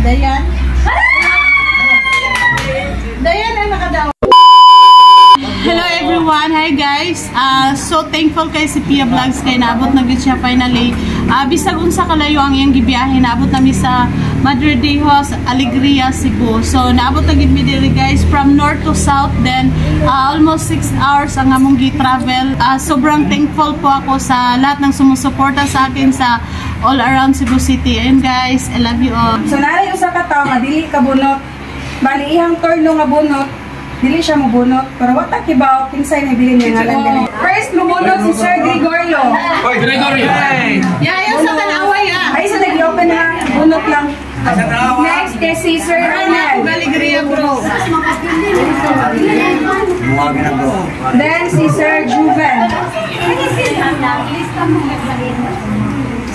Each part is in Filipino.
Dayan. Dayan ang nakadaw. Hello everyone, hi guys. So thankful kay si Pia Vlogs kay naabot na gid siya finally. Bisag unsa kalayo ang iyang gibiyahe, naabot nami sa Madre de Dios, Alegria, Cebu. So naabot na gid mi diri guys from north to south, then almost 6 hours ang among gi-travel. Sobrang thankful po ako sa lahat ng sumusuporta sa akin sa all around Cebu City. And guys, I love you all. So naray usa ka tawo nga dili kabunot. Bali ihang turno nga bunot. Dili siya mabunot, pero wata kibaw kinsay na bilin niya ngalan din. First mabunot si Sir Gregorio. Oy, Gregorio. Yayaw sa tanaway Ay sa nag-open na bunot lang. Next is si Sir Ronald. Alegria bro. Then si Sir Juven.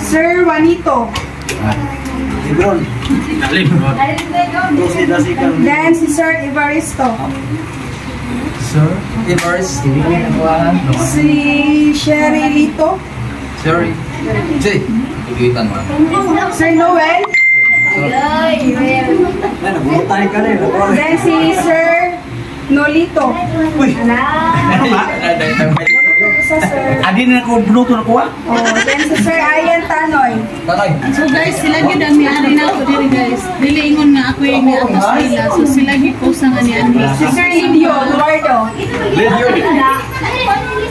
Sir Juanito. Libron. Then si Sir Evaristo. Sir Everest. Si Sherry Lito. Sorry. Jay. Igitan mo. Sir Noel. Then si Sir Nolito. Uy. Adi na ko bruto na kuha. Oh, then si Sir Ayan Tanoy. Tatay. So guys, sila gid ang niari na ako diri guys. Dili ingon nga ako yung atos nila. So sila gid ko sa nga niari. Si Sir Lidio Eduardo. Lidio.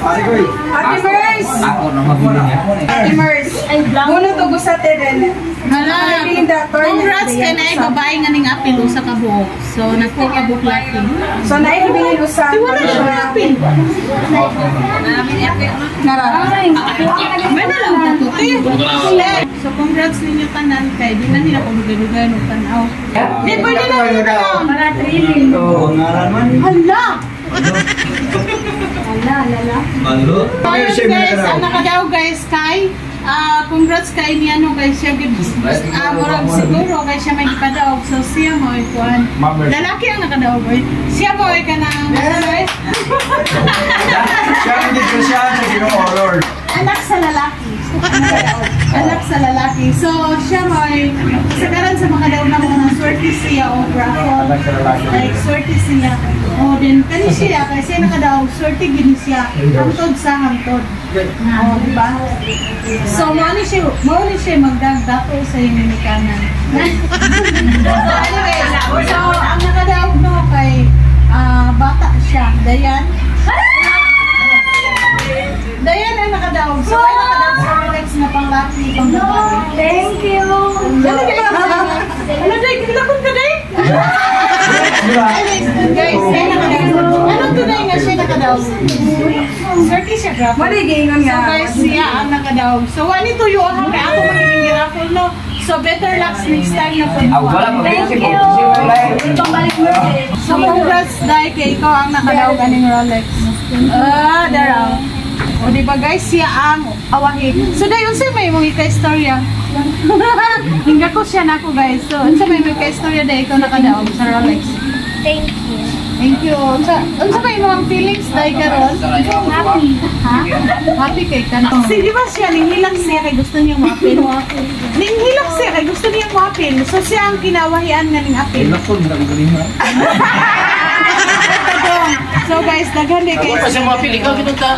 Happy Mers! Ako na mabili niya. Happy Mers! Muno to gusate din. Hala, congrats kay na babae nga ning apil sa kabuok. So nako kabuok laki. So naibili usa. Wala siya apil. Nara. Bana lang tato. So congrats ninyo tanan kay di na nila ko dugay-dugay no tanaw. Di pwede na nila para training. Oo, ngalan man. Hala. Malo. Guys, ang nakadaw guys kay congrats kay niya no kay siya gid murag siguro kay siya may gipadaog so siya mo ikuan lalaki ang nakadaog boy siya mo ay kanang Siya hindi ko siya sa Ginoo Lord. anak sa lalaki anak sa lalaki so siya mo ay sakaran sa makadaog na mga swerte siya o raffle like swerte siya o din kani siya kay siya nakadaog swerte gid siya hangtod sa hangtod o diba so mo ni siya magdagdato sa inyong kanan so anyway so ang nakadaog no kay bata siya Dayan ang nakadaog so ay nakadaog sa Rolex na panglaki pang babae Thank you! ano day kilakon ka day guys ay nakadaog anong tunay nga siya nakadaog swerte siya graph Mali gingon so nga. guys siya ang nakadaog so wani tuyo ang kay ako magiging raffle no so better luck next time na po Thank you! so congrats dahil kay ikaw ang nakadaog aning Rolex daraw o diba guys siya ang awahi so dahil unsa may mong ika-istorya hingga ko siya na ako guys so unsa may mong ika-istorya dahil ikaw nakadaog sa Rolex Thank you. Unsa may mga feelings dahil karon? Happy! Ha? Happy kay ka na. Si di ba siya ninghilak siya kay gusto niyang mapil? Ninghilak siya kay gusto niyang mapil. So siya ang kinawahian nga ning apil. Nako, hindi ko galing ha. So guys, daghan di guys. Ako pa siya mapili, ikaw kita.